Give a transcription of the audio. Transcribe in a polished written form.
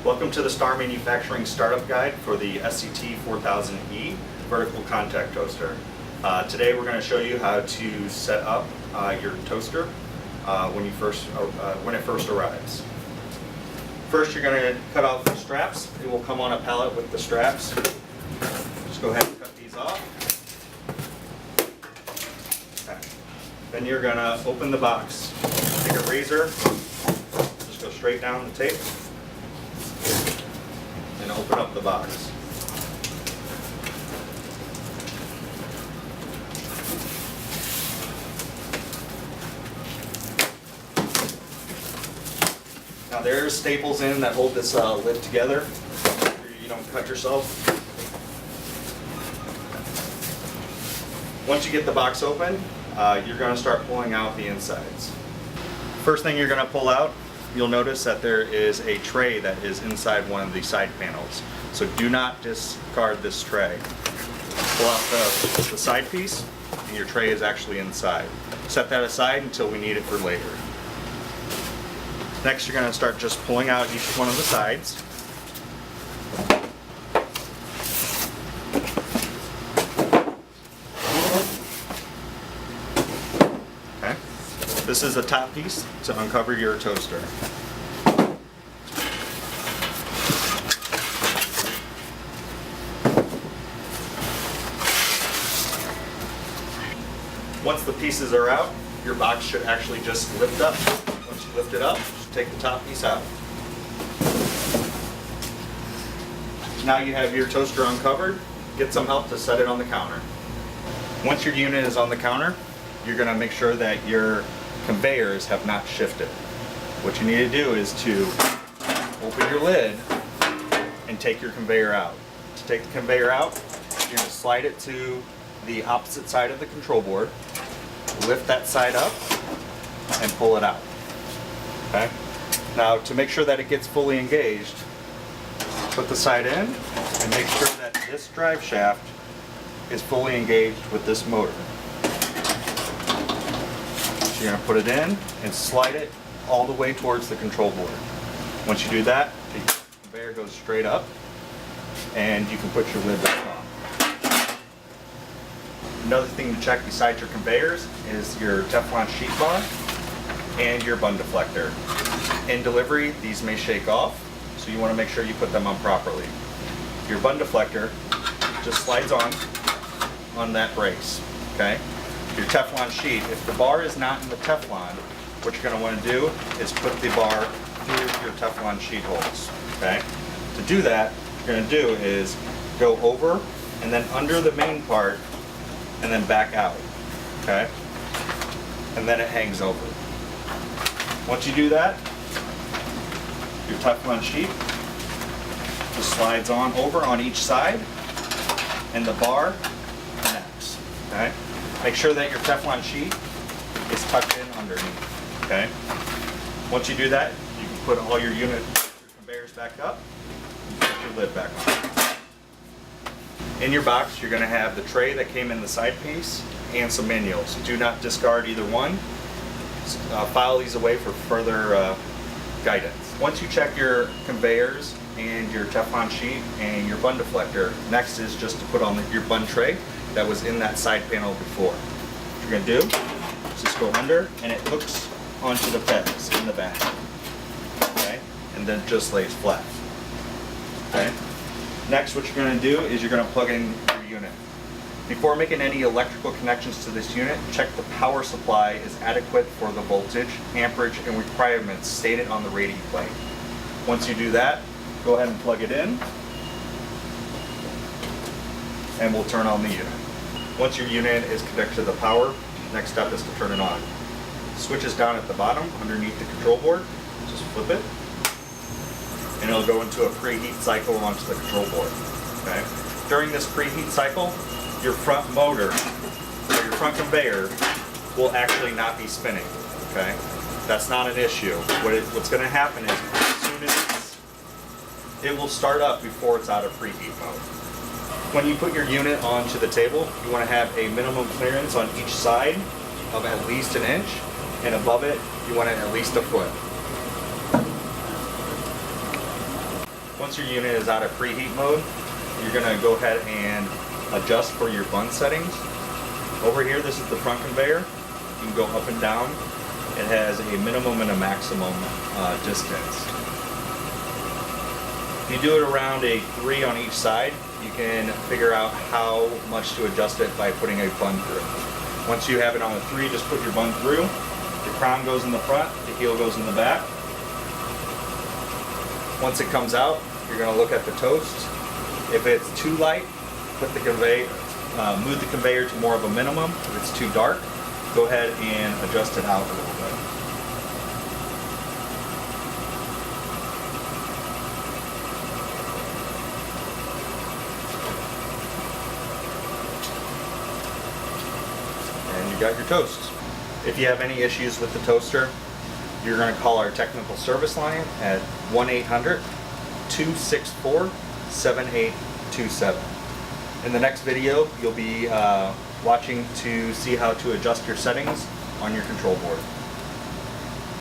Welcome to the Star Manufacturing Startup Guide for the SCT4000E vertical contact toaster. Today we're going to show you how to set up your toaster when it first arrives. First, you're going to cut off the straps. It will come on a pallet with the straps. Just go ahead and cut these off. Okay. Then you're going to open the box. Take a razor, just go straight down the tape, and open up the box. Now there's staples in that hold this lid together so you don't cut yourself. Once you get the box open, you're going to start pulling out the insides. First thing you're going to pull out, you'll notice that there is a tray that is inside one of the side panels. So do not discard this tray. Pull out the side piece, and your tray is actually inside. Set that aside until we need it for later. Next, you're going to start just pulling out each one of the sides. Okay. This is the top piece to uncover your toaster. Once the pieces are out, your box should actually just lift up. Once you lift it up, just take the top piece out. Now you have your toaster uncovered. Get some help to set it on the counter. Once your unit is on the counter, you're going to make sure that your conveyors have not shifted. What you need to do is to open your lid and take your conveyor out. To take the conveyor out, you're going to slide it to the opposite side of the control board, lift that side up, and pull it out. Okay? Now, to make sure that it gets fully engaged, put the side in and make sure that this drive shaft is fully engaged with this motor. So you're going to put it in and slide it all the way towards the control board. Once you do that, the conveyor goes straight up and you can put your lid back on. Another thing to check besides your conveyors is your Teflon sheet bar and your bun deflector. In delivery, these may shake off, so you want to make sure you put them on properly. Your bun deflector just slides on that brace, okay? Your Teflon sheet, if the bar is not in the Teflon, what you're going to want to do is put the bar through your Teflon sheet holes, okay? To do that, what you're going to do is go over and then under the main part and then back out, okay? And then it hangs over. Once you do that, your Teflon sheet just slides on over on each side and the bar connects, okay? Make sure that your Teflon sheet is tucked in underneath, okay? Once you do that, you can put all your conveyors back up and put your lid back on. In your box, you're going to have the tray that came in the side piece and some manuals. Do not discard either one. File these away for further guidance. Once you check your conveyors and your Teflon sheet and your bun deflector, next is just to put on your bun tray that was in that side panel before. What you're going to do is just go under and it hooks onto the pegs in the back. Okay? And then just lays flat. Okay? Next, what you're going to do is you're going to plug in your unit. Before making any electrical connections to this unit, check the power supply is adequate for the voltage, amperage, and requirements stated on the rating plate. Once you do that, go ahead and plug it in, and we'll turn on the unit. Once your unit is connected to the power, next step is to turn it on. The switch is down at the bottom underneath the control board. Just flip it, and it'll go into a preheat cycle onto the control board. Okay? During this preheat cycle, your front motor, or your front conveyor, will actually not be spinning. Okay? That's not an issue. What's going to happen is, as soon as it will start up before it's out of preheat mode. When you put your unit onto the table, you want to have a minimum clearance on each side of at least an inch, and above it, you want it at least a foot. Once your unit is out of preheat mode, you're going to go ahead and adjust for your bun settings. Over here, this is the front conveyor. You can go up and down. It has a minimum and a maximum distance. If you do it around a 3 on each side, you can figure out how much to adjust it by putting a bun through. Once you have it on a 3, just put your bun through. The crown goes in the front, the heel goes in the back. Once it comes out, you're going to look at the toast. If it's too light, put the conveyor, move the conveyor to more of a minimum. If it's too dark, go ahead and adjust it out a little bit. And you got your toast. If you have any issues with the toaster, you're going to call our technical service line at 1-800-264-7827. In the next video, you'll be watching to see how to adjust your settings on your control board.